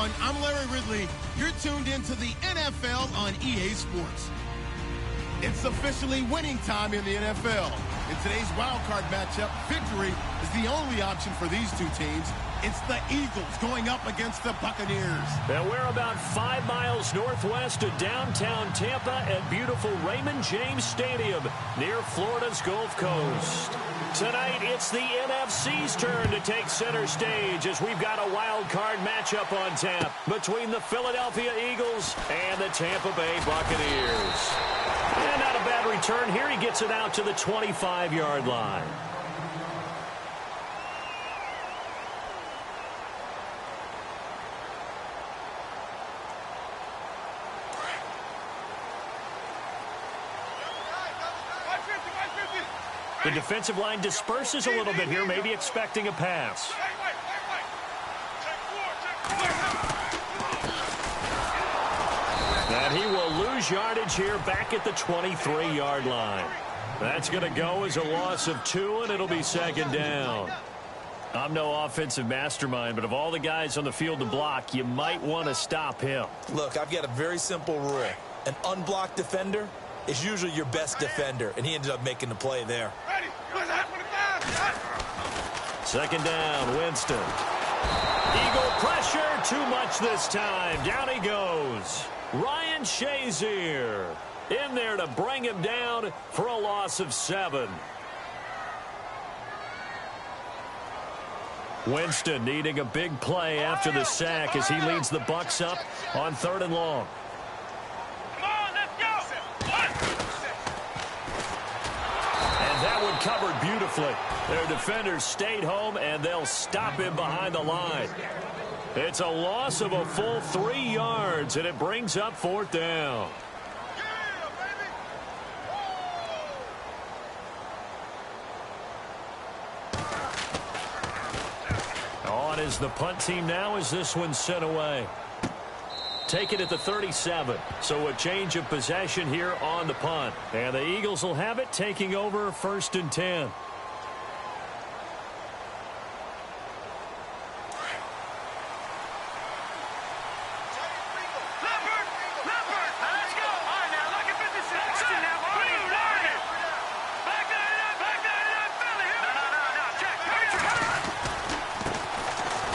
everyone. I'm Larry Ridley. You're tuned into the NFL on EA Sports. It's officially winning time in the NFL. In today's wildcard matchup, victory is the only option for these two teams. It's the Eagles going up against the Buccaneers. And we're about 5 miles northwest of downtown Tampa at beautiful Raymond James Stadium near Florida's Gulf Coast. Tonight, it's the NFC's turn to take center stage as we've got a wild card matchup on tap between the Philadelphia Eagles and the Tampa Bay Buccaneers. And not a bad return here. He gets it out to the 25-yard line. The defensive line disperses a little bit here, maybe expecting a pass. And he will lose yardage here back at the 23-yard line. That's going to go as a loss of 2, and it'll be second down. I'm no offensive mastermind, but of all the guys on the field to block, you might want to stop him. Look, I've got a very simple rule. An unblocked defender is usually your best defender, and he ended up making the play there. Second down, Winston. Eagle pressure, too much this time. Down he goes. Ryan Shazier in there to bring him down for a loss of 7. Winston needing a big play after the sack as he leads the Bucs up on 3rd and long. Covered beautifully. Their defenders stayed home, and they'll stop him behind the line. It's a loss of a full 3 yards, and it brings up 4th down. On is the punt team now as this one's sent away. Take it at the 37. So a change of possession here on the punt. And the Eagles will have it, taking over 1st and 10.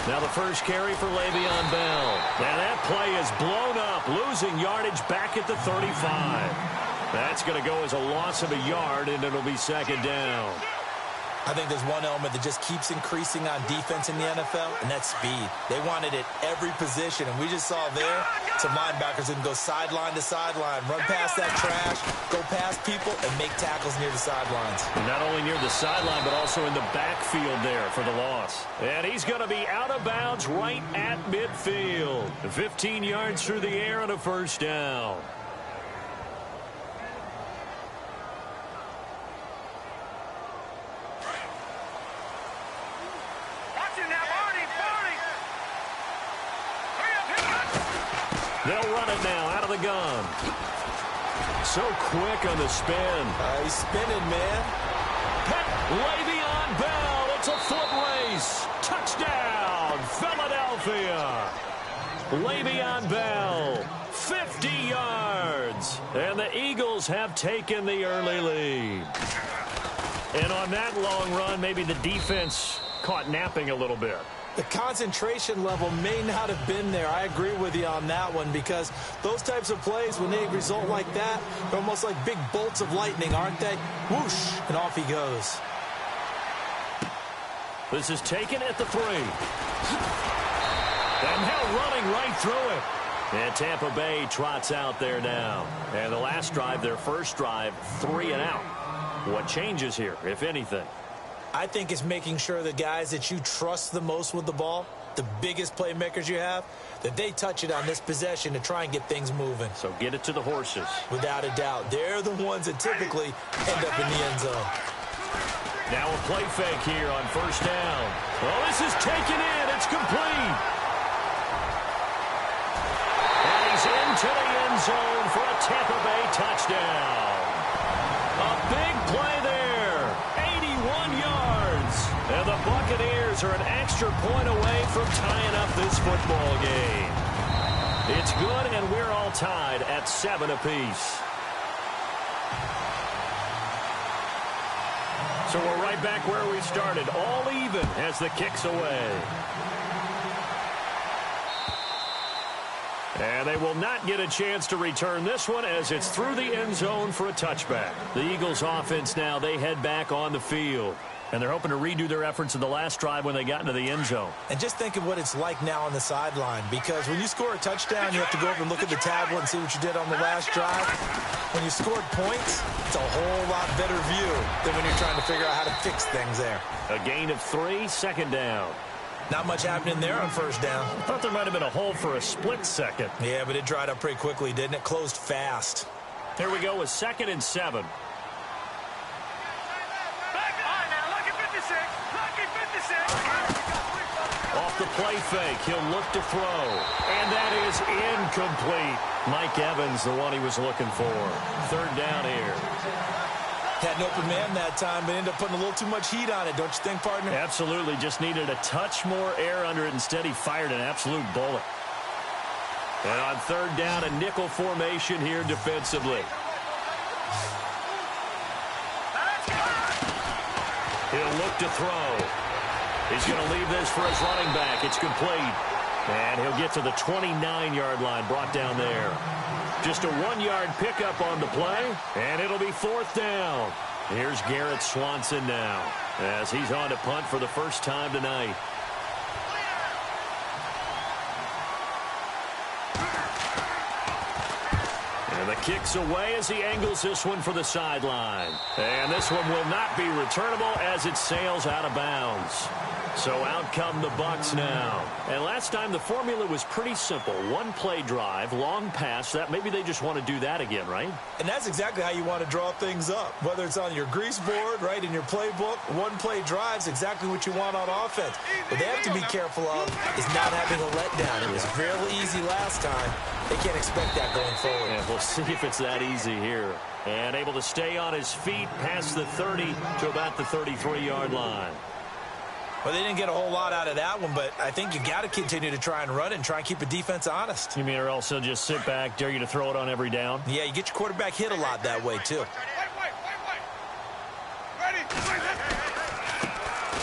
Now the first carry for Le'Veon Bell. And that play is blown up, losing yardage back at the 35. That's going to go as a loss of a yard, and it'll be second down. I think there's one element that just keeps increasing on defense in the NFL, and that's speed. They want it at every position, and we just saw there some linebackers that can go sideline to sideline, run past that trash, go past people, and make tackles near the sidelines. Not only near the sideline, but also in the backfield there for the loss. And he's going to be out of bounds right at midfield. 15 yards through the air and a first down. They'll run it now out of the gun. So quick on the spin. He's spinning, man. Le'Veon Bell. It's a foot race. Touchdown, Philadelphia. Le'Veon Bell, 50 yards. And the Eagles have taken the early lead. And on that long run, maybe the defense caught napping a little bit. The concentration level may not have been there. I agree with you on that one, because those types of plays, when they result like that, they're almost like big bolts of lightning, aren't they? Whoosh, and off he goes. This is taken at the 3. And now running right through it. And Tampa Bay trots out there now. And the last drive, their first drive, 3 and out. What changes here, if anything? I think it's making sure the guys that you trust the most with the ball, the biggest playmakers you have, that they touch it on this possession to try and get things moving. So get it to the horses. Without a doubt. They're the ones that typically end up in the end zone. Now a play fake here on first down. Well, this is taken in. It's complete. And he's into the end zone for a Tampa Bay touchdown. A big play there. 81 yards. And the Buccaneers are an extra point away from tying up this football game. It's good, and we're all tied at 7 apiece. So we're right back where we started, all even as the kick's away. And they will not get a chance to return this one as it's through the end zone for a touchback. The Eagles offense now, they head back on the field. And they're hoping to redo their efforts in the last drive when they got into the end zone. And just think of what it's like now on the sideline, because when you score a touchdown, you have to go over and look at the tablet and see what you did on the last drive. When you scored points, it's a whole lot better view than when you're trying to figure out how to fix things there. A gain of 3, second down. Not much happening there on first down. I thought there might have been a hole for a split second. Yeah, but it dried up pretty quickly, didn't it? Closed fast. Here we go with 2nd and 7. Off the play fake, he'll look to throw. And that is incomplete. Mike Evans, the one he was looking for. 3rd down here. Had an open man that time, but ended up putting a little too much heat on it, don't you think, partner? Absolutely. Just needed a touch more air under it. Instead, he fired an absolute bullet. And on 3rd down, a nickel formation here defensively. He'll look to throw. He's going to leave this for his running back. It's complete. And he'll get to the 29-yard line, brought down there. Just a 1-yard pickup on the play, and it'll be 4th down. Here's Garrett Swanson now, as he's on to punt for the first time tonight. And the kick's away as he angles this one for the sideline. And this one will not be returnable as it sails out of bounds. So out come the Bucs now. And last time the formula was pretty simple. 1-play drive, long pass. That maybe they just want to do that again, right? And that's exactly how you want to draw things up. Whether it's on your grease board, right, in your playbook, 1-play drive's exactly what you want on offense. What they have to be careful of is not having a letdown. It was fairly easy last time. They can't expect that going forward. And we'll see if it's that easy here. And able to stay on his feet past the 30 to about the 33-yard line. Well, they didn't get a whole lot out of that one, but I think you got to continue to try and run and try and keep a defense honest. You mean or else they'll just sit back, dare you to throw it on every down? Yeah, you get your quarterback hit a lot that way, too.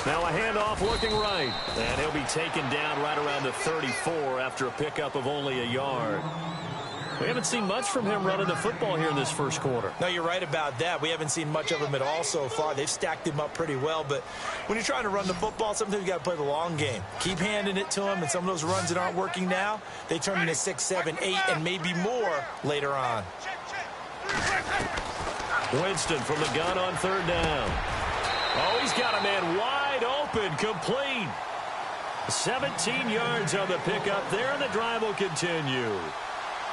Now a handoff looking right. And he'll be taken down right around the 34 after a pickup of only a yard. We haven't seen much from him running the football here in this first quarter. No, you're right about that. We haven't seen much of him at all so far. They've stacked him up pretty well, but when you're trying to run the football, sometimes you got to play the long game. Keep handing it to him, and some of those runs that aren't working now, they turn into 6, 7, 8, and maybe more later on. Winston from the gun on 3rd down. Oh, he's got a man wide open, complete. 17 yards on the pickup there, and the drive will continue.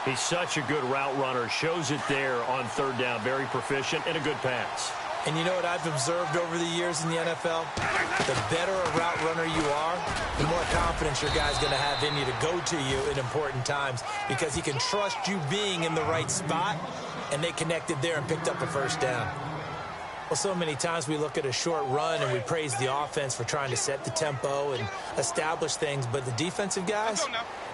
He's such a good route runner. Shows it there on 3rd down. Very proficient and a good pass. And you know what I've observed over the years in the NFL? The better a route runner you are, the more confidence your guy's going to have in you to go to you in important times because he can trust you being in the right spot, and they connected there and picked up a 1st down. Well, so many times we look at a short run and we praise the offense for trying to set the tempo and establish things, but the defensive guys,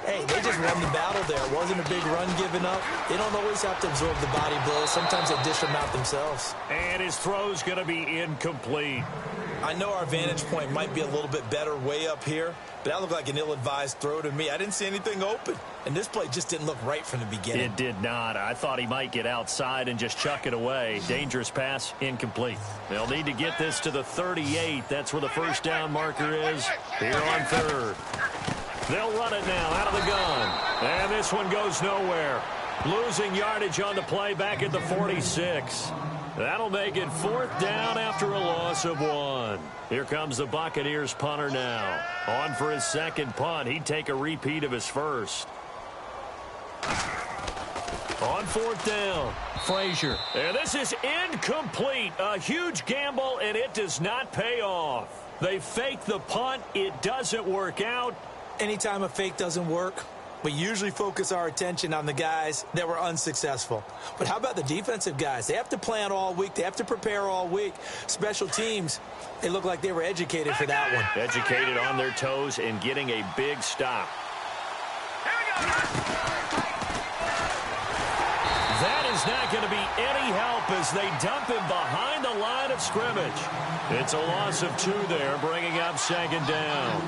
hey, they just won the battle there. It wasn't a big run given up. They don't always have to absorb the body blows. Sometimes they dish them out themselves. And his throw's going to be incomplete. I know our vantage point might be a little bit better way up here, but that looked like an ill-advised throw to me. I didn't see anything open, and this play just didn't look right from the beginning. It did not. I thought he might get outside and just chuck it away. Dangerous pass, incomplete. They'll need to get this to the 38. That's where the 1st down marker is here on 3rd. They'll run it now out of the gun. And this one goes nowhere. Losing yardage on the play back at the 46. That'll make it 4th down after a loss of 1. Here comes the Buccaneers punter now. On for his 2nd punt. He'd take a repeat of his 1st. On 4th down, Frazier. And this is incomplete. A huge gamble, and it does not pay off. They fake the punt. It doesn't work out. Anytime a fake doesn't work, we usually focus our attention on the guys that were unsuccessful. But how about the defensive guys? They have to plan all week. They have to prepare all week. Special teams, they look like they were educated for that one. Educated on their toes and getting a big stop. Here we go. That is not going to be any help as they dump him behind the line of scrimmage. It's a loss of 2 there, bringing up second down.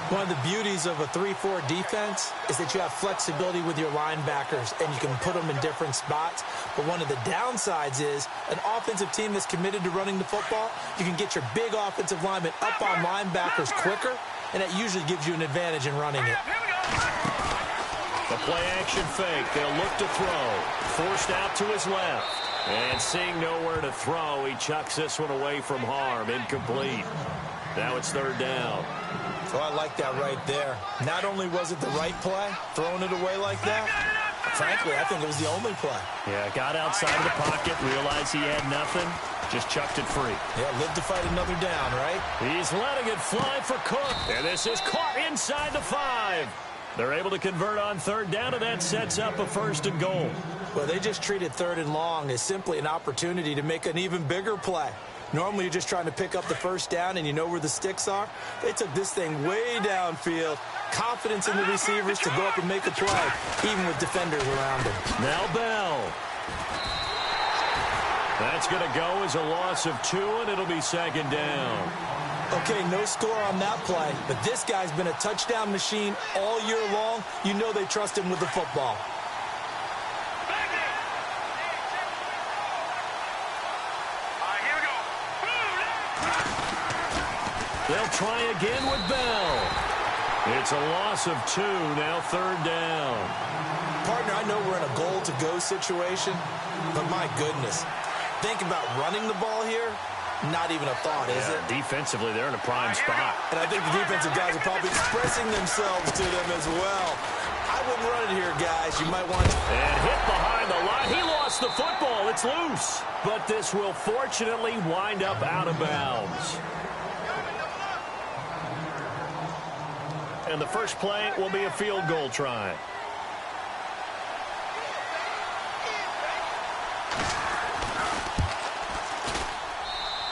One of the beauties of a 3-4 defense is that you have flexibility with your linebackers and you can put them in different spots. But one of the downsides is an offensive team that's committed to running the football, you can get your big offensive linemen up on linebackers quicker, and that usually gives you an advantage in running it. The play-action fake. They'll look to throw. Forced out to his left. And seeing nowhere to throw, he chucks this one away from harm. Incomplete. Now it's third down. Oh, I like that right there. Not only was it the right play, throwing it away like that, frankly, I think it was the only play. Yeah, got outside of the pocket, realized he had nothing, just chucked it free. Yeah, live to fight another down, right? He's letting it fly for Cook, and this is caught inside the 5. They're able to convert on third down, and that sets up a 1st and goal. Well, they just treated 3rd and long as simply an opportunity to make an even bigger play. Normally, you're just trying to pick up the 1st down, and you know where the sticks are. They took this thing way downfield. Confidence in the receivers to go up and make a play, even with defenders around him. Now Bell. That's going to go as a loss of 2, and it'll be second down. Okay, no score on that play, but this guy's been a touchdown machine all year long. You know they trust him with the football. They'll try again with Bell. It's a loss of 2, now third down. Partner, I know we're in a goal-to-go situation, but my goodness, think about running the ball here. Not even a thought, is it? Defensively, they're in a prime spot. And I think the defensive guys are probably expressing themselves to them as well. I wouldn't run it here, guys. You might want to. And hit behind the line. He lost the football. It's loose. But this will fortunately wind up out of bounds. And the first play will be a field goal try.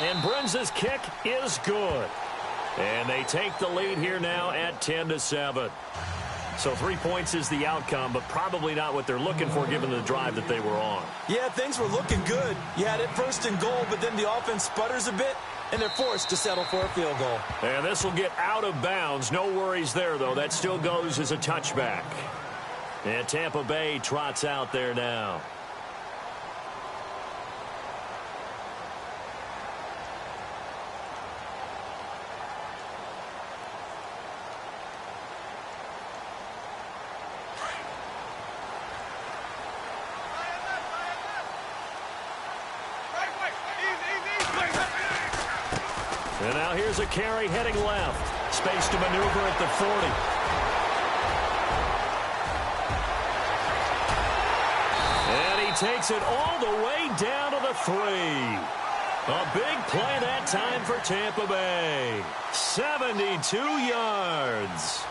And Brenz's kick is good. And they take the lead here now at 10-7. So 3 points is the outcome, but probably not what they're looking for given the drive that they were on. Yeah, things were looking good. You had it 1st and goal, but then the offense sputters a bit, and they're forced to settle for a field goal. And this will get out of bounds. No worries there, though. That still goes as a touchback. And Tampa Bay trots out there now. And now here's a carry heading left. Space to maneuver at the 40. And he takes it all the way down to the 3. A big play that time for Tampa Bay. 72 yards.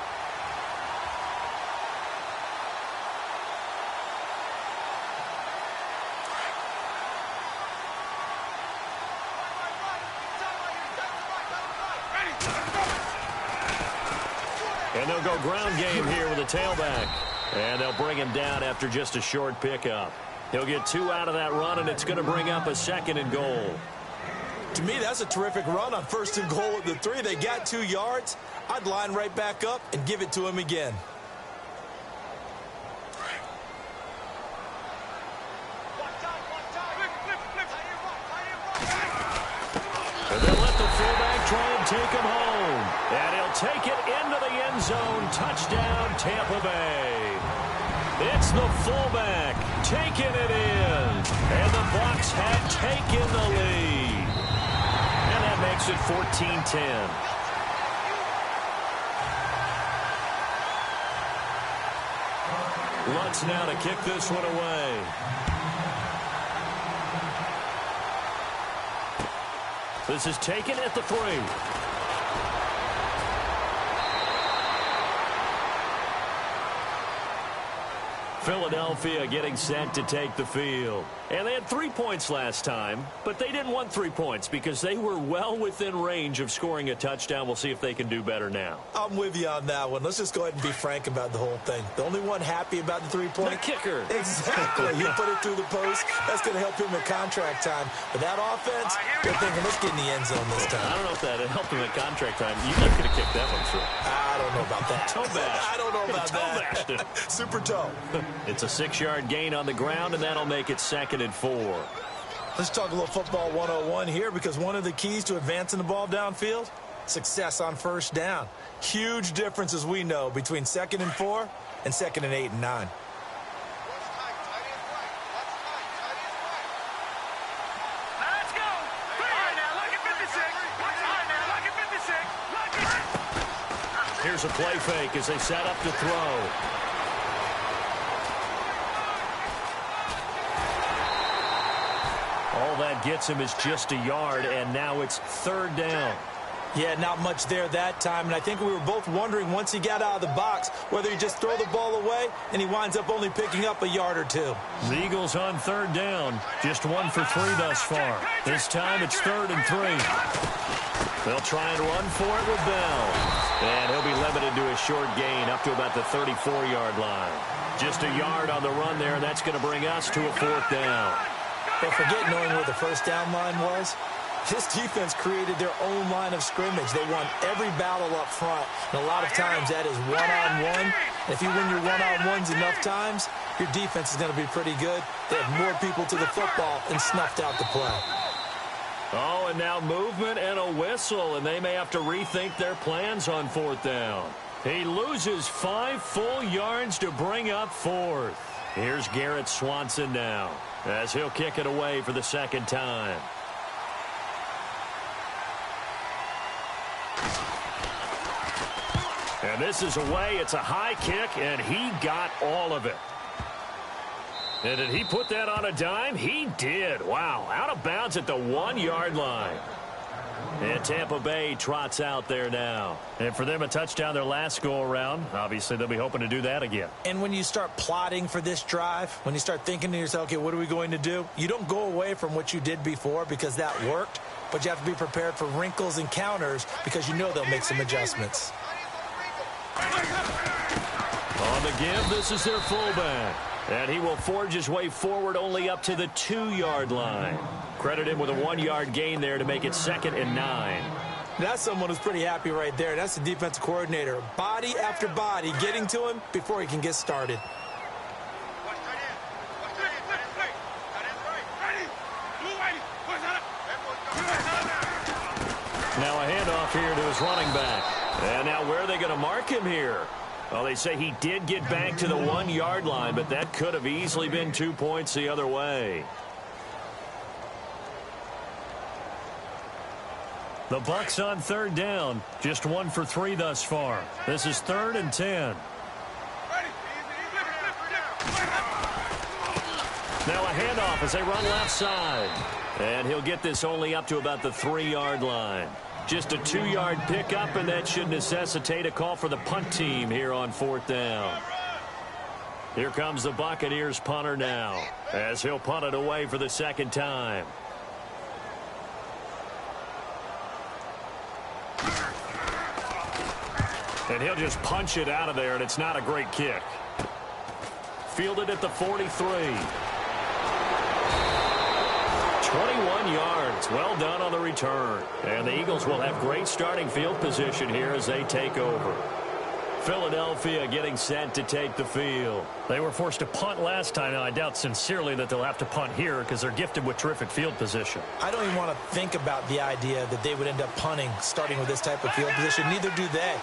And they'll go ground game here with a tailback. And they'll bring him down after just a short pickup. He'll get 2 out of that run, and it's going to bring up a 2nd and goal. To me, that's a terrific run on 1st and goal at the 3. They got 2 yards. I'd line right back up and give it to him again. And they'll let the fullback try and take him home. And he'll take it into the end zone. Touchdown, Tampa Bay. It's the fullback taking it in. And the Bucs have taken the lead. And that makes it 14-10. Lutz now to kick this one away. This is taken at the 3. Philadelphia getting set to take the field. And they had 3 points last time, but they didn't want 3 points because they were well within range of scoring a touchdown. We'll see if they can do better now. I'm with you on that one. Let's just go ahead and be frank about the whole thing. The only one happy about the 3-point? The kicker. Exactly. He put it through the post. That's going to help him at contract time. But that offense, they're thinking, let's get in the end zone this time. I don't know if that helped him at contract time. You could have kicked that one through. I don't know about that. Toe bash. I don't know about toe bashed it. Super toe. It's a 6-yard gain on the ground, and that'll make it 2nd and 4. Let's talk a little football 101 here, because one of the keys to advancing the ball downfield, success on first down. Huge difference, as we know, between 2nd and 4 and 2nd and 8 and 9. Let's go. All right, now look at 56. All right, now look at 56. Here's a play fake as they set up to throw. All that gets him is just a yard, and now it's 3rd down. Yeah, not much there that time, and I think we were both wondering once he got out of the box whether he just throw the ball away and he winds up only picking up a yard or 2. The Eagles on 3rd down, just 1 for 3 thus far. This time it's 3rd and 3. They'll try and run for it with Bell, and he'll be limited to a short gain up to about the 34-yard line. Just a yard on the run there, and that's going to bring us to a 4th down. But forget knowing where the first down line was. This defense created their own line of scrimmage. They won every battle up front, and a lot of times that is one-on-one. And if you win your one-on-ones enough times, your defense is going to be pretty good. They have more people to the football and snuffed out the play. Oh, and now movement and a whistle, and they may have to rethink their plans on 4th down. He loses 5 full yards to bring up 4th. Here's Garrett Swanson now, as he'll kick it away for the 2nd time. And this is away. It's a high kick, and he got all of it. And did he put that on a dime? He did. Wow, out of bounds at the 1-yard line. And Tampa Bay trots out there now. And for them, a touchdown their last go-around. Obviously, they'll be hoping to do that again. And when you start plotting for this drive, when you start thinking to yourself, okay, what are we going to do? You don't go away from what you did before because that worked, but you have to be prepared for wrinkles and counters because you know they'll make some adjustments. On the give, this is their fullback. And he will forge his way forward only up to the 2-yard line. Credit him with a 1-yard gain there to make it 2nd and 9. That's someone who's pretty happy right there. That's the defensive coordinator. Body after body getting to him before he can get started. Now a handoff here to his running back. And now where are they going to mark him here? Well, they say he did get back to the 1-yard line, but that could have easily been 2 points the other way. The Bucs on 3rd down, just 1 for 3 thus far. This is 3rd and 10. Now a handoff as they run left side. And he'll get this only up to about the 3-yard line. Just a 2-yard pickup, and that should necessitate a call for the punt team here on 4th down. Here comes the Buccaneers punter now, as he'll punt it away for the 2nd time. And he'll just punch it out of there, and it's not a great kick. Fielded at the 43. 21 yards. Well done on the return. And the Eagles will have great starting field position here as they take over. Philadelphia getting set to take the field. They were forced to punt last time. Now, I doubt sincerely that they'll have to punt here because they're gifted with terrific field position. I don't even want to think about the idea that they would end up punting starting with this type of field position. Neither do they.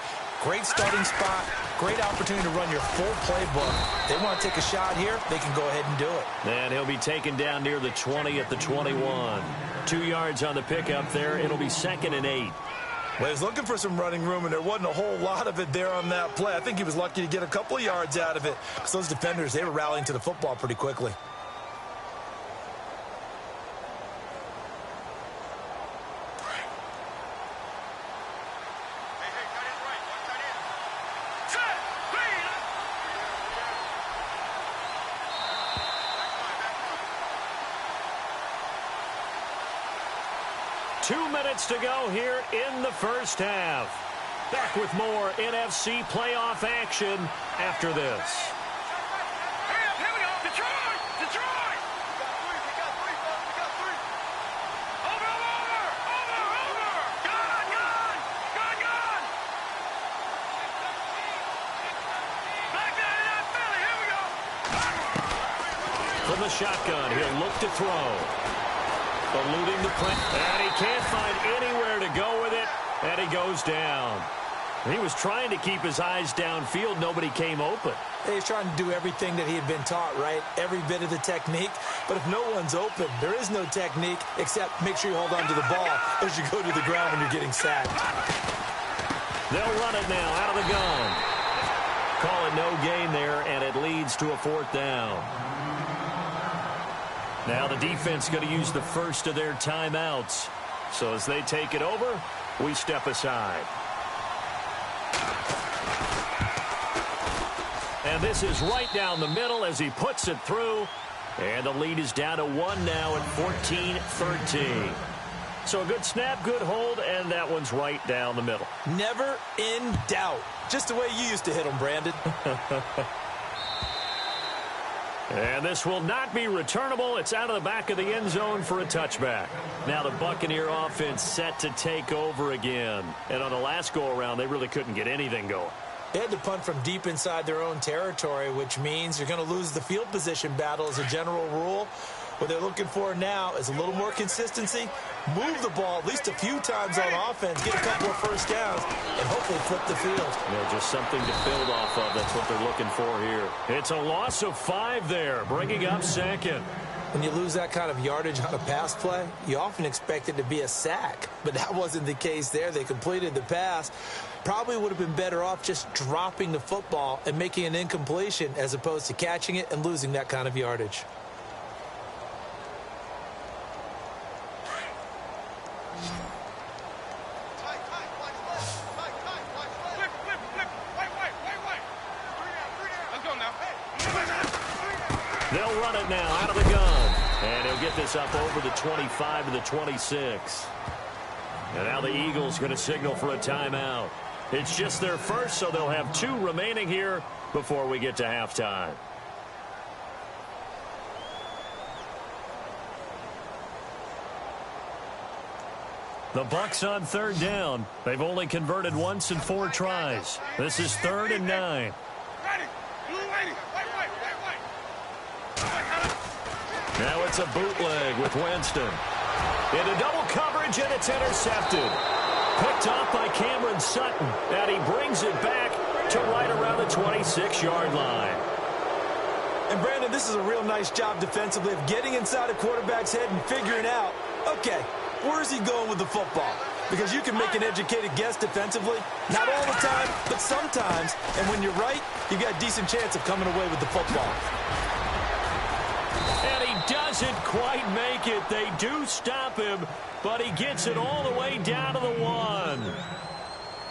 Great starting spot. Great opportunity to run your full playbook. They want to take a shot here, they can go ahead and do it. And he'll be taken down near the 20 at the 21. 2 yards on the pickup there. It'll be 2nd and 8. Well, he was looking for some running room, and there wasn't a whole lot of it there on that play. I think he was lucky to get a couple of yards out of it because those defenders, they were rallying to the football pretty quickly. 2 minutes to go here in the first half. Back with more NFC playoff action after this. Here we go. Detroit! Detroit! We got three, folks. We got three. Over! Gun! Back down in that Philly. Here we go. From the shotgun, he'll look to throw. Eluding the play. And he can't find anywhere to go with it. And he goes down. He was trying to keep his eyes downfield. Nobody came open. He's trying to do everything that he had been taught, right? Every bit of the technique. But if no one's open, there is no technique except make sure you hold on to the ball as you go to the ground when you're getting sacked. They'll run it now out of the gun. Call it no gain there, and it leads to a 4th down. Now the defense going to use the first of their timeouts. So as they take it over, we step aside. And this is right down the middle as he puts it through. And the lead is down to 1 now at 14-13. So a good snap, good hold, and that one's right down the middle. Never in doubt. Just the way you used to hit them, Brandon. And this will not be returnable. It's out of the back of the end zone for a touchback. Now the Buccaneer offense set to take over again. And on the last go-around, they really couldn't get anything going. They had to punt from deep inside their own territory, which means you're going to lose the field position battle as a general rule. What they're looking for now is a little more consistency, move the ball at least a few times on offense, get a couple of first downs, and hopefully flip the field. Yeah, just something to build off of. That's what they're looking for here. It's a loss of 5 there, bringing up 2nd. When you lose that kind of yardage on a pass play, you often expect it to be a sack. But that wasn't the case there. They completed the pass. Probably would have been better off just dropping the football and making an incompletion as opposed to catching it and losing that kind of yardage. They'll run it now out of the gun. And he'll get this up over the 25 to the 26. And now the Eagles going to signal for a timeout. It's just their first, so they'll have 2 remaining here before we get to halftime. The Bucs on 3rd down. They've only converted once in 4 tries. This is 3rd and 9. Now it's a bootleg with Winston. Into double coverage, and it's intercepted. Picked off by Cameron Sutton, and he brings it back to right around the 26-yard line. And, Brandon, this is a real nice job defensively of getting inside a quarterback's head and figuring out, okay, where's he going with the football? Because you can make an educated guess defensively. Not all the time, but sometimes. And when you're right, you've got a decent chance of coming away with the football. And he doesn't quite make it. They do stop him, but he gets it all the way down to the 1.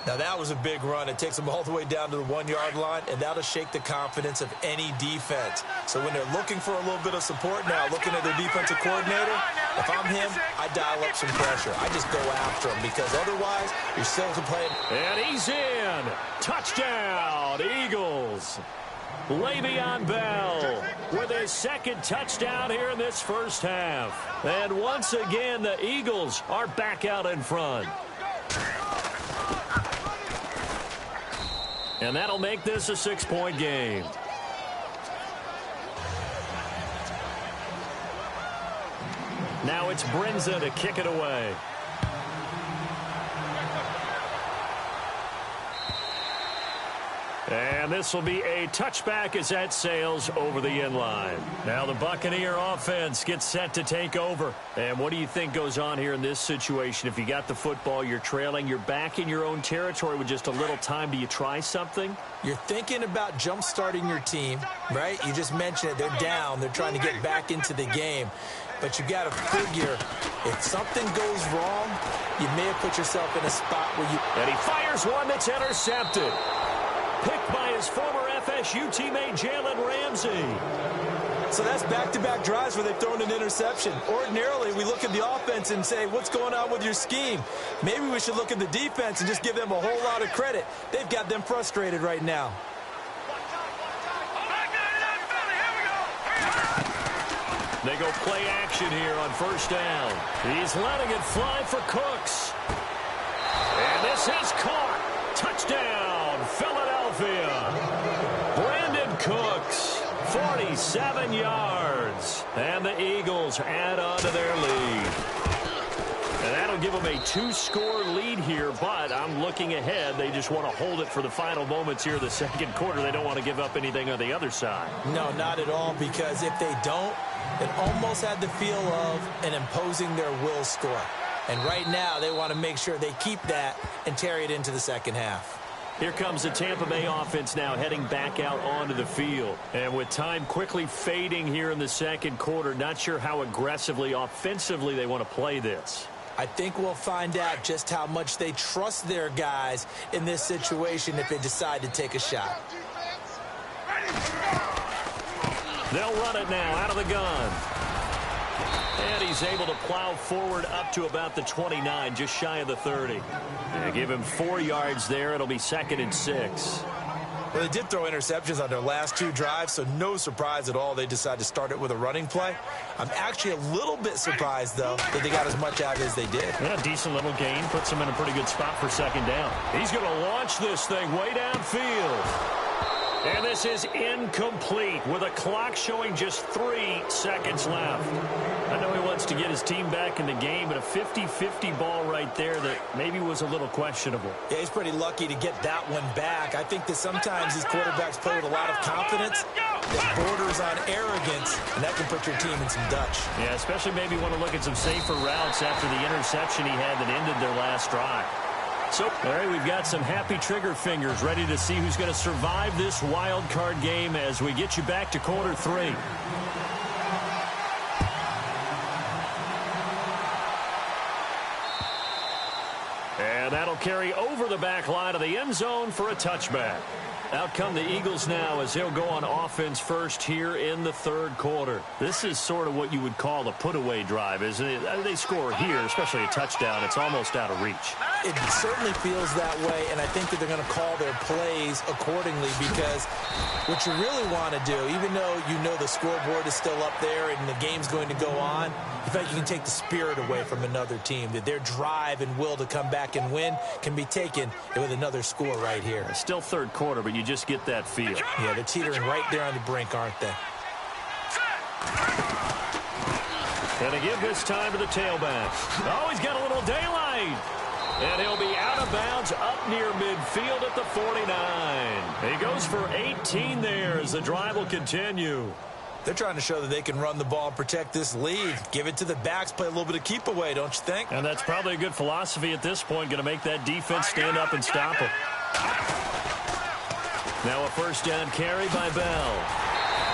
Now, that was a big run. It takes them all the way down to the 1-yard line, and that'll shake the confidence of any defense. So when they're looking for a little bit of support now, looking at their defensive coordinator, if I'm him, I dial up some pressure. I just go after him because otherwise you're still playing. And he's in. Touchdown, Eagles. Le'Veon Bell with his 2nd touchdown here in this first half. And once again, the Eagles are back out in front. And that'll make this a 6-point game. Now it's Brinza to kick it away. And this will be a touchback as that sails over the end line. Now the Buccaneer offense gets set to take over. And what do you think goes on here in this situation? If you got the football, you're trailing, you're back in your own territory with just a little time. Do you try something? You're thinking about jump-starting your team, right? You just mentioned it. They're down. They're trying to get back into the game. But you got to figure, if something goes wrong, you may have put yourself in a spot where you... And he fires one that's intercepted. Picked by his former FSU teammate Jalen Ramsey. So that's back-to-back drives where they've thrown an interception. Ordinarily, we look at the offense and say, what's going on with your scheme? Maybe we should look at the defense and just give them a whole lot of credit. They've got them frustrated right now. They go play action here on first down. He's letting it fly for Cooks. And this is caught. Touchdown, Philadelphia. Brandon Cooks, 47 yards. And the Eagles add on to their lead. And that'll give them a 2-score lead here, but I'm looking ahead. They just want to hold it for the final moments here of the second quarter. They don't want to give up anything on the other side. No, not at all, because if they don't, it almost had the feel of an imposing their will score. And right now, they want to make sure they keep that and carry it into the second half. Here comes the Tampa Bay offense now heading back out onto the field. And with time quickly fading here in the second quarter, not sure how aggressively, offensively they want to play this. I think we'll find out just how much they trust their guys in this situation if they decide to take a shot. They'll run it now out of the gun. And he's able to plow forward up to about the 29, just shy of the 30. They give him 4 yards there. It'll be 2nd and 6. Well, they did throw interceptions on their last 2 drives, so no surprise at all they decided to start it with a running play. I'm actually a little bit surprised, though, that they got as much out as they did. Yeah, a decent little gain. Puts them in a pretty good spot for second down. He's going to launch this thing way downfield. And this is incomplete with a clock showing just 3 seconds left. I know he wants to get his team back in the game, but a 50-50 ball right there that maybe was a little questionable. Yeah, he's pretty lucky to get that one back. I think that sometimes these quarterbacks play with a lot of confidence that borders on arrogance, and that can put your team in some Dutch. Yeah, especially maybe want to look at some safer routes after the interception he had that ended their last drive. So, all right, we've got some happy trigger fingers ready to see who's going to survive this wild card game as we get you back to quarter 3. And that'll carry over the back line of the end zone for a touchback. Out come the Eagles now as they'll go on offense first here in the third quarter. This is sort of what you would call a put-away drive, isn't it? They score here, especially a touchdown. It's almost out of reach. It certainly feels that way, and I think that they're going to call their plays accordingly because what you really want to do, even though you know the scoreboard is still up there and the game's going to go on, in fact, you can take the spirit away from another team, that their drive and will to come back and win can be taken with another score right here. It's still third quarter, but you just get that feel. Yeah, they're teetering right there on the brink, aren't they? And they give this time to the tailback. Oh, he's got a little daylight. And he'll be out of bounds up near midfield at the 49. He goes for 18 there as the drive will continue. They're trying to show that they can run the ball and protect this lead. Give it to the backs, play a little bit of keep away, don't you think? And that's probably a good philosophy at this point, going to make that defense stand up and stop him. Now a first down carry by Bell.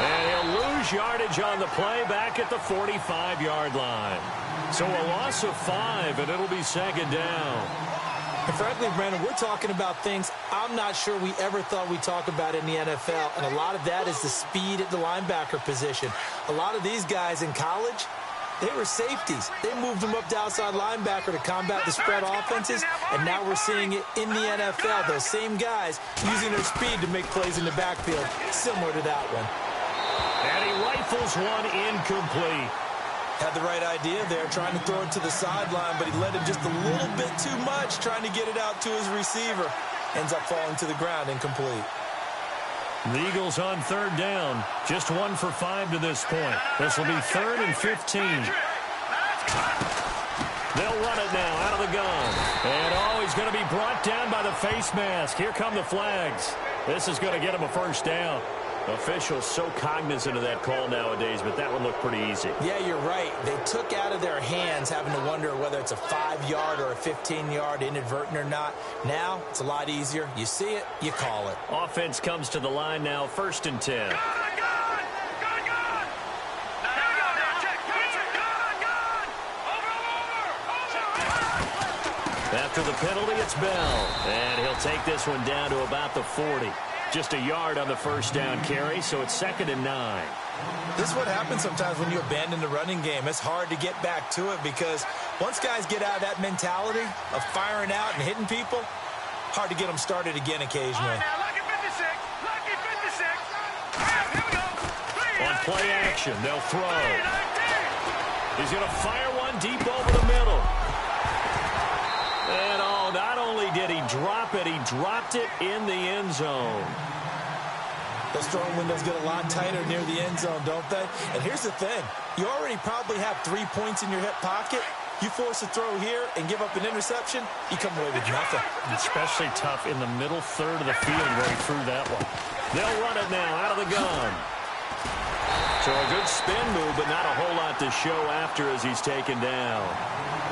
And he'll lose yardage on the play back at the 45-yard line. So a loss of 5, and it'll be second down. And frankly, Brandon, we're talking about things I'm not sure we ever thought we'd talk about in the NFL. And a lot of that is the speed at the linebacker position. A lot of these guys in college, they were safeties. They moved them up to outside linebacker to combat the spread offenses. And now we're seeing it in the NFL. Those same guys using their speed to make plays in the backfield, similar to that one. And he rifles one incomplete. Had the right idea there, trying to throw it to the sideline, but he led him just a little bit too much, trying to get it out to his receiver. Ends up falling to the ground, incomplete. The Eagles on third down. Just 1 for 5 to this point. This will be 3rd and 15. They'll run it now out of the gun. And, he's going to be brought down by the face mask. Here come the flags. This is going to get him a first down. Officials so cognizant of that call nowadays, but that one looked pretty easy. Yeah, you're right. They took out of their hands having to wonder whether it's a 5-yard or a 15-yard inadvertent or not. Now, it's a lot easier. You see it, you call it. Offense comes to the line now, 1st and 10. After the penalty, it's Bell. And he'll take this one down to about the 40. Just a yard on the first down carry, so it's 2nd and 9. This is what happens sometimes when you abandon the running game. It's hard to get back to it because once guys get out of that mentality of firing out and hitting people, hard to get them started again occasionally. Now, lucky 56. Lucky 56. Here we go. On play action, they'll throw. He's going to fire one deep over the middle. And not only did he drop it, he dropped it in the end zone. Those throwing windows get a lot tighter near the end zone, don't they? And here's the thing. You already probably have 3 points in your hip pocket. You force a throw here and give up an interception, you come away with nothing. Especially tough in the middle third of the field where he threw that one. They'll run it now out of the gun. So a good spin move, but not a whole lot to show after as he's taken down.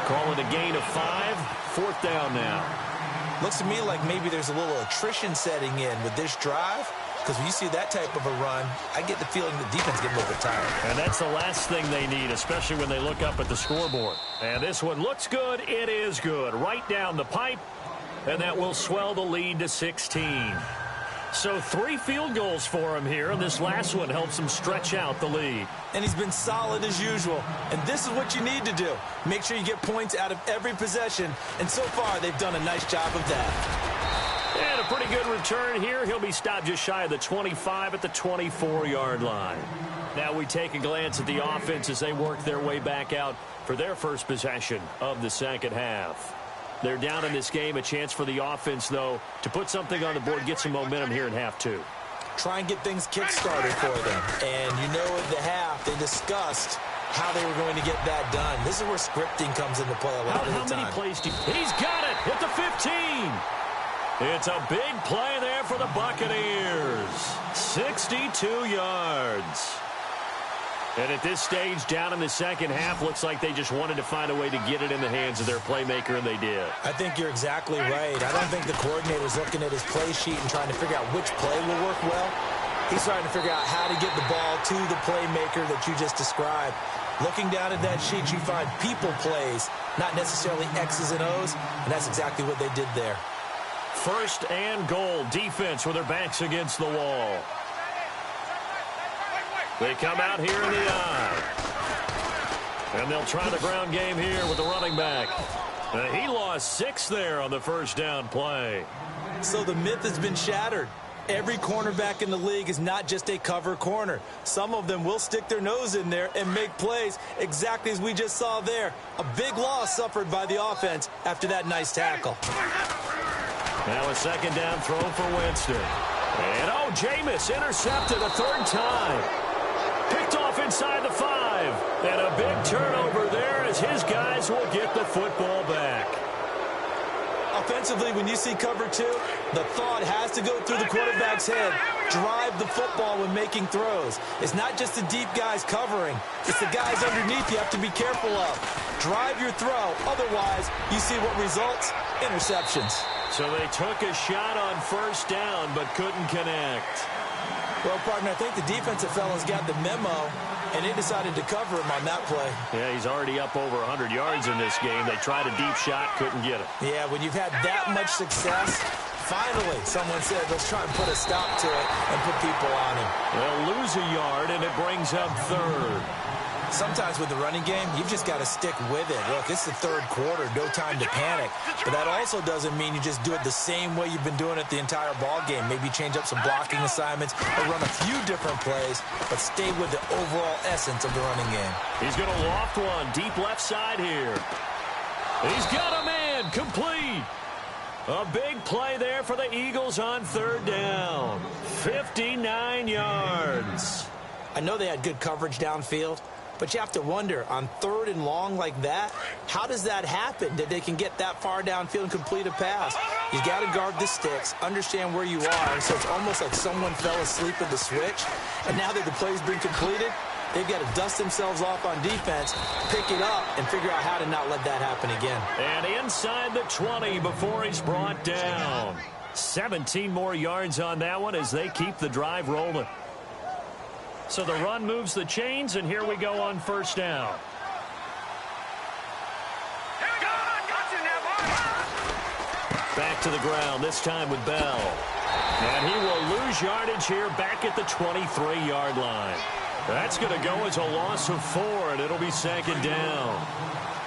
Call it a gain of 5. 4th down now. Looks to me like maybe there's a little attrition setting in with this drive. Because when you see that type of a run, I get the feeling the defense get a little bit tired. And that's the last thing they need, especially when they look up at the scoreboard. And this one looks good. It is good. Right down the pipe. And that will swell the lead to 16. So 3 field goals for him here, and this last one helps him stretch out the lead. And he's been solid as usual. And this is what you need to do. Make sure you get points out of every possession. And so far, they've done a nice job of that. And a pretty good return here. He'll be stopped just shy of the 25 at the 24-yard line. Now we take a glance at the offense as they work their way back out for their first possession of the second half. They're down in this game. A chance for the offense, though, to put something on the board, get some momentum here in half 2. Try and get things kick-started for them. And you know at the half, they discussed how they were going to get that done. This is where scripting comes into play a lot of the time. How many plays do you... He's got it at the 15. It's a big play there for the Buccaneers. 62 yards. And at this stage, down in the second half, looks like they just wanted to find a way to get it in the hands of their playmaker, and they did. I think you're exactly right. I don't think the coordinator's looking at his play sheet and trying to figure out which play will work well. He's trying to figure out how to get the ball to the playmaker that you just described. Looking down at that sheet, you find people plays, not necessarily X's and O's, and that's exactly what they did there. 1st and goal. Defense with their backs against the wall. They come out here in the eye. And they'll try the ground game here with the running back. He lost 6 there on the first down play. So the myth has been shattered. Every cornerback in the league is not just a cover corner. Some of them will stick their nose in there and make plays exactly as we just saw there. A big loss suffered by the offense after that nice tackle. Now a second down throw for Winston. And Jameis intercepted a 3rd time. Picked off inside the 5. And a big turnover there as his guys will get the football back. Offensively, when you see cover 2, the thought has to go through the quarterback's head. Drive the football when making throws. It's not just the deep guys covering. It's the guys underneath you have to be careful of. Drive your throw. Otherwise, you see what results? Interceptions. So they took a shot on 1st down, but couldn't connect. Well, partner, I think the defensive fellas got the memo, and they decided to cover him on that play. Yeah, he's already up over 100 yards in this game. They tried a deep shot, couldn't get it. Yeah, when you've had that much success, finally someone said, let's try and put a stop to it and put people on him. They'll lose a yard, and it brings up 3rd. Sometimes with the running game, you've just got to stick with it. Look, it's the 3rd quarter, no time to panic. But that also doesn't mean you just do it the same way you've been doing it the entire ball game. Maybe change up some blocking assignments or run a few different plays, but stay with the overall essence of the running game. He's going to loft one deep left side here. He's got a man complete. A big play there for the Eagles on 3rd down. 59 yards. I know they had good coverage downfield, but you have to wonder, on 3rd and long like that, how does that happen that they can get that far downfield and complete a pass? You got to guard the sticks, understand where you are, so it's almost like someone fell asleep at the switch, and now that the play's been completed, they've got to dust themselves off on defense, pick it up, and figure out how to not let that happen again. And inside the 20 before he's brought down. 17 more yards on that one as they keep the drive rolling. So the run moves the chains, and here we go on 1st down. Back to the ground, this time with Bell. And he will lose yardage here back at the 23-yard line. That's going to go as a loss of 4, and it'll be 2nd down.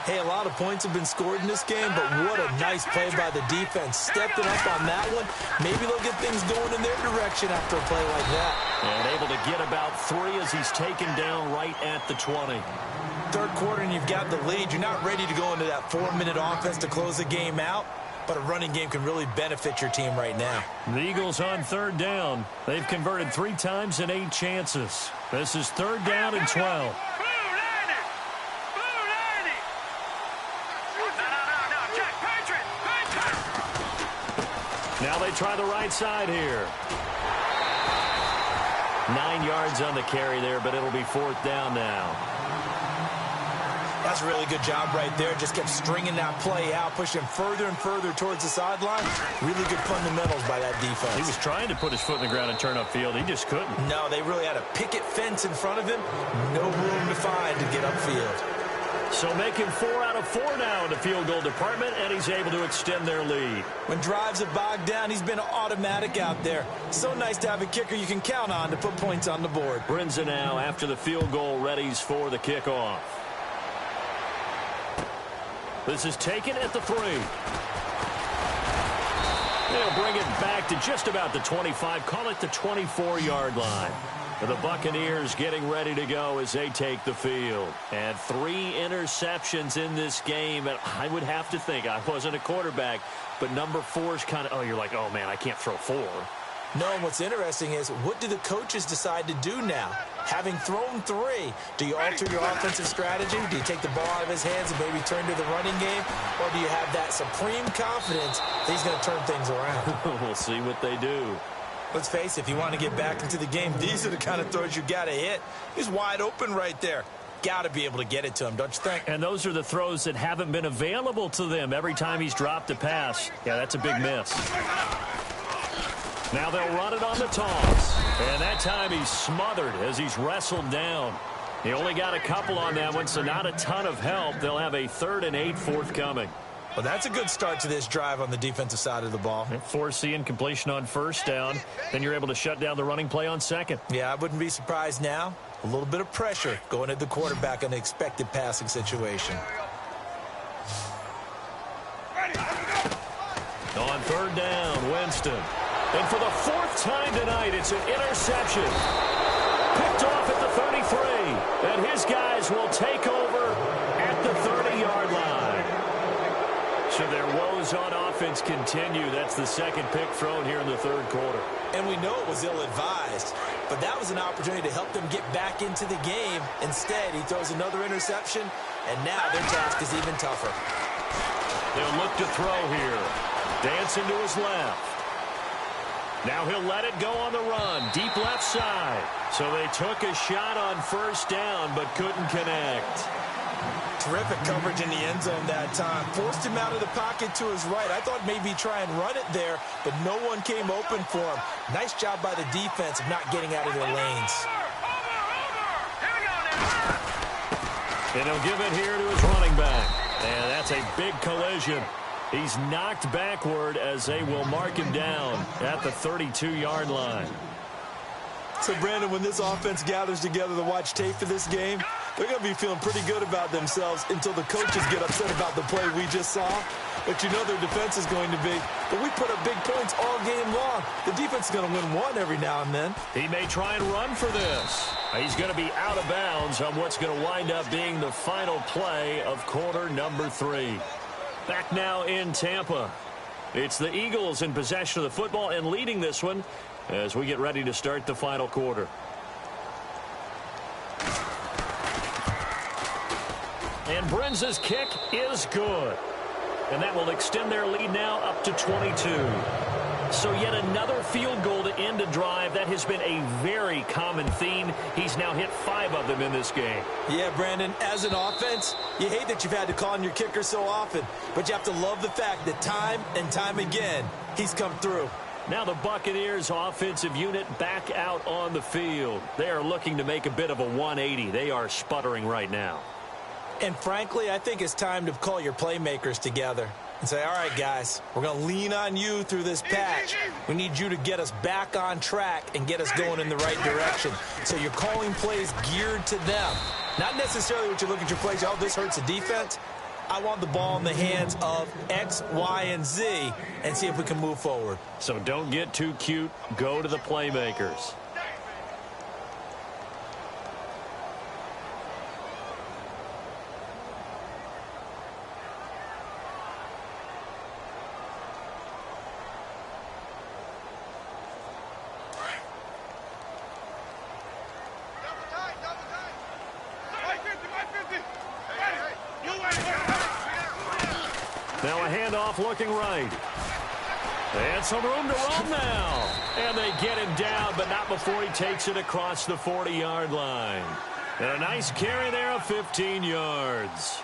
Hey, a lot of points have been scored in this game, but what a nice play by the defense. Stepping up on that one. Maybe they'll get things going in their direction after a play like that. And able to get about 3 as he's taken down right at the 20. Third quarter and you've got the lead. You're not ready to go into that 4-minute offense to close the game out, but a running game can really benefit your team right now. The Eagles on 3rd down. They've converted 3 times in 8 chances. This is 3rd down and 12. Now they try the right side here. 9 yards on the carry there, but it'll be 4th down now. That's a really good job right there. Just kept stringing that play out, pushing further and further towards the sideline. Really good fundamentals by that defense. He was trying to put his foot in the ground and turn upfield. He just couldn't. No, they really had a picket fence in front of him. No room to find to get upfield. So making 4 out of 4 now in the field goal department, and he's able to extend their lead. When drives have bogged down, he's been automatic out there. So nice to have a kicker you can count on to put points on the board. Brinza now, after the field goal, readies for the kickoff. This is taken at the 3. They'll bring it back to just about the 25, call it the 24-yard line. The Buccaneers getting ready to go as they take the field. And 3 interceptions in this game. And I would have to think, I wasn't a quarterback, but number 4 is kind of, oh, you're like, oh, man, I can't throw 4. No, and what's interesting is, what do the coaches decide to do now? Having thrown 3, do you alter your offensive strategy? Do you take the ball out of his hands and maybe turn to the running game? Or do you have that supreme confidence that he's going to turn things around? We'll see what they do. Let's face it, if you want to get back into the game, these are the kind of throws you got to hit. He's wide open right there. Got to be able to get it to him, don't you think? And those are the throws that haven't been available to them every time he's dropped a pass. Yeah, that's a big miss. Now they'll run it on the toss. And that time he's smothered as he's wrestled down. He only got a couple on that one, so not a ton of help. They'll have a 3rd and 8 forthcoming. Well, that's a good start to this drive on the defensive side of the ball. Force the incompletion on 1st down. Then you're able to shut down the running play on 2nd. Yeah, I wouldn't be surprised now. A little bit of pressure going at the quarterback in an expected passing situation. On 3rd down, Winston. And for the 4th time tonight, it's an interception. Picked off at the 33. And his guys will take over at the 30-yard line. So their woes on offense continue. That's the 2nd pick thrown here in the 3rd quarter. And we know it was ill-advised, but that was an opportunity to help them get back into the game. Instead, he throws another interception, and now their task is even tougher. They'll look to throw here. Dancing to his left. Now he'll let it go on the run. Deep left side. So they took a shot on 1st down, but couldn't connect. Terrific coverage in the end zone that time. Forced him out of the pocket to his right. I thought maybe try and run it there, but no one came open for him. Nice job by the defense of not getting out of their lanes. And he'll give it here to his running back. And that's a big collision. He's knocked backward as they will mark him down at the 32-yard line. So, Brandon, when this offense gathers together to watch tape for this game, they're going to be feeling pretty good about themselves until the coaches get upset about the play we just saw. But you know their defense is going to be. But we put up big points all game long. The defense is going to win one every now and then. He may try and run for this. He's going to be out of bounds on what's going to wind up being the final play of quarter number 3. Back now in Tampa. It's the Eagles in possession of the football and leading this one as we get ready to start the final quarter. And Brinza's kick is good. And that will extend their lead now up to 22. So yet another field goal to end a drive. That has been a very common theme. He's now hit 5 of them in this game. Yeah, Brandon, as an offense, you hate that you've had to call on your kicker so often. But you have to love the fact that time and time again, he's come through. Now the Buccaneers offensive unit back out on the field. They are looking to make a bit of a 180. They are sputtering right now. And frankly, I think it's time to call your playmakers together. and say, all right, guys, we're going to lean on you through this patch. We need you to get us back on track and get us going in the right direction. So you're calling plays geared to them. Not necessarily what you look at your plays, oh, this hurts the defense. I want the ball in the hands of X, Y, and Z and see if we can move forward. So don't get too cute. Go to the playmakers. Now a handoff looking right. And some room to run now. And they get him down, but not before he takes it across the 40-yard line. And a nice carry there of 15 yards.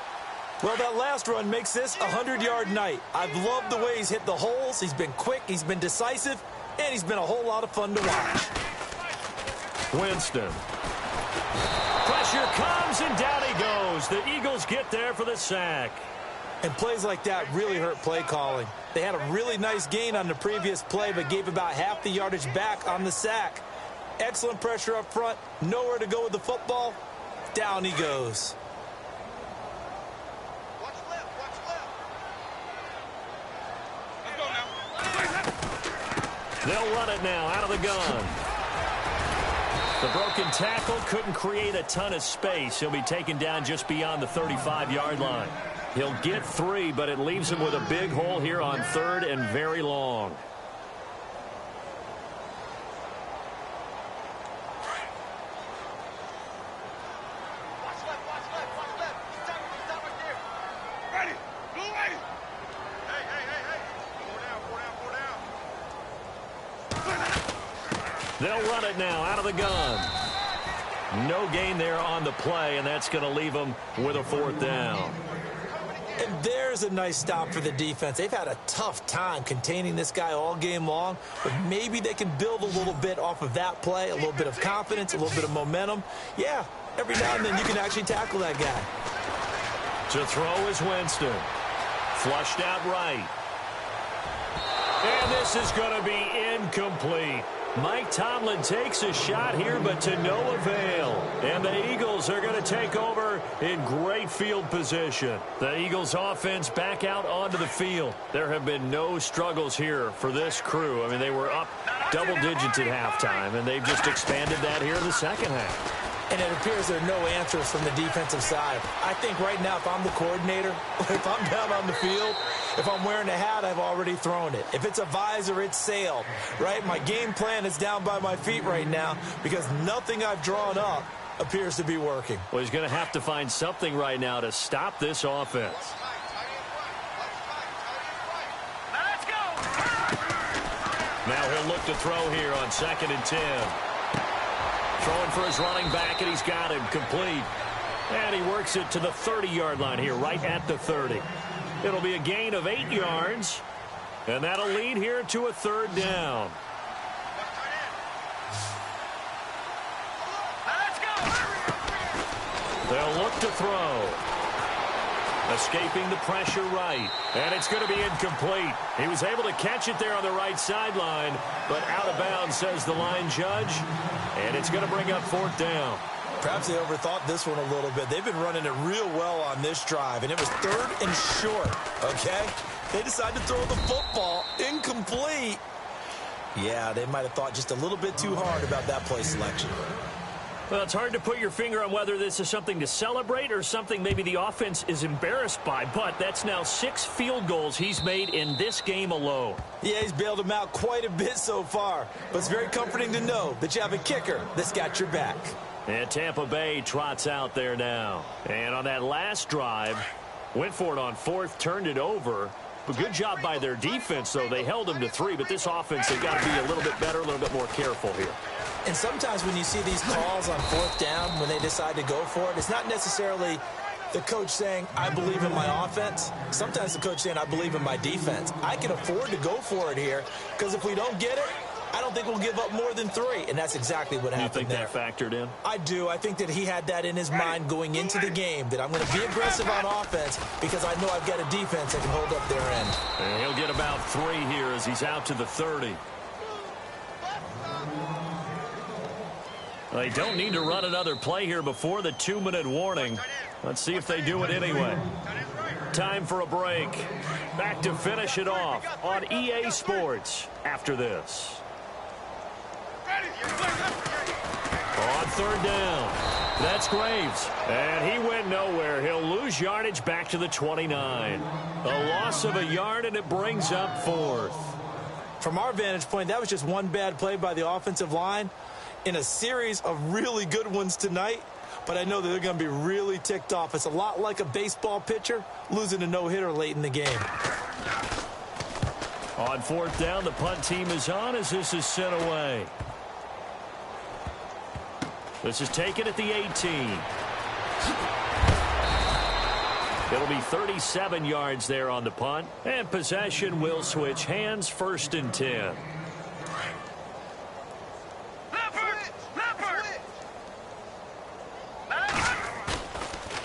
Well, that last run makes this a 100-yard night. I've loved the way he's hit the holes. He's been quick, he's been decisive, and he's been a whole lot of fun to watch. Winston. Pressure comes, and down he goes. The Eagles get there for the sack. And plays like that really hurt play calling. They had a really nice gain on the previous play, but gave about half the yardage back on the sack. Excellent pressure up front. Nowhere to go with the football. Down he goes. Watch left, watch left. Let's go now. They'll run it now out of the gun. The broken tackle couldn't create a ton of space. He'll be taken down just beyond the 35-yard line. He'll get 3, but it leaves him with a big hole here on 3rd and very long. Watch left, watch left, watch left. Stop right there. Ready, go ready. Hey. Four down. They'll run it now out of the gun. No gain there on the play, and that's going to leave them with a 4th down. And there's a nice stop for the defense. They've had a tough time containing this guy all game long, but maybe they can build a little bit off of that play, a little bit of confidence, a little bit of momentum. Yeah, every now and then you can actually tackle that guy. To throw is Winston. Flushed out right. And this is going to be incomplete. Mike Tomlin takes a shot here, but to no avail. And the Eagles are going to take over in great field position. The Eagles offense back out onto the field. There have been no struggles here for this crew. I mean, they were up double digits at halftime, and they've just expanded that here in the second half. And it appears there are no answers from the defensive side. I think right now, if I'm the coordinator, if I'm down on the field, if I'm wearing a hat, I've already thrown it. If it's a visor, it's sailed, right? My game plan is down by my feet right now because nothing I've drawn up appears to be working. Well, he's going to have to find something right now to stop this offense. Now he'll look to throw here on 2nd and 10. Throwing for his running back, and he's got him complete. And he works it to the 30-yard line here, right at the 30. It'll be a gain of 8 yards, and that'll lead here to a 3rd down. They'll look to throw. Escaping the pressure right. And it's going to be incomplete. He was able to catch it there on the right sideline, but out of bounds, says the line judge. And it's going to bring up 4th down. Perhaps they overthought this one a little bit. They've been running it real well on this drive, and it was 3rd and short, okay? They decided to throw the football incomplete. Yeah, they might have thought just a little bit too hard about that play selection. Well, it's hard to put your finger on whether this is something to celebrate or something maybe the offense is embarrassed by, but that's now 6 field goals he's made in this game alone. Yeah, he's bailed them out quite a bit so far, but it's very comforting to know that you have a kicker that's got your back. And Tampa Bay trots out there now. And on that last drive, went for it on 4th, turned it over. But good job by their defense, though. They held them to 3, but this offense, they've got to be a little bit better, a little bit more careful here. And sometimes when you see these calls on 4th down, when they decide to go for it, it's not necessarily the coach saying, I believe in my offense. Sometimes the coach saying, I believe in my defense. I can afford to go for it here because if we don't get it, I don't think we'll give up more than 3, and that's exactly what happened there. You think that factored in? I do. I think that he had that in his mind going into the game, that I'm going to be aggressive on offense because I know I've got a defense that can hold up their end. And he'll get about 3 here as he's out to the 30. They don't need to run another play here before the 2-minute warning. Let's see if they do it anyway. Time for a break. Back to finish it off on EA Sports after this. On 3rd down, that's Graves. And he went nowhere. He'll lose yardage back to the 29. A loss of a yard, and it brings up 4th. From our vantage point, that was just one bad play by the offensive line in a series of really good ones tonight. But I know that they're going to be really ticked off. It's a lot like a baseball pitcher losing a no-hitter late in the game. On 4th down, the punt team is on as this is sent away. This is taken at the 18. It'll be 37 yards there on the punt. And possession will switch hands, 1st and 10.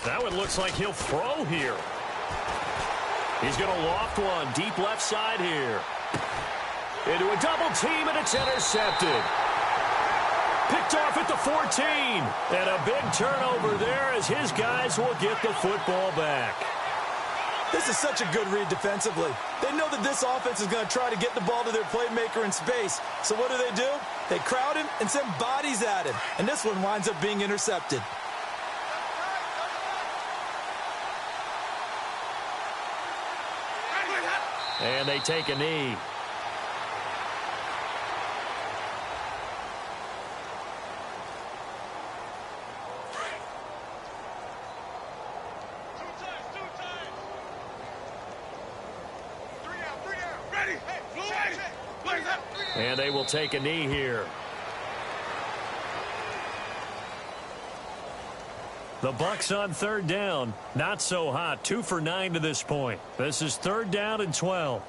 Now it looks like he'll throw here. He's going to loft one deep left side here. Into a double team, and it's intercepted. Picked off at the 14. And a big turnover there as his guys will get the football back. This is such a good read defensively. They know that this offense is going to try to get the ball to their playmaker in space. So what do? They crowd him and send bodies at him. And this one winds up being intercepted. And they take a knee. And they will take a knee here. The Bucs on 3rd down. Not so hot. 2 for 9 to this point. This is 3rd down and 12.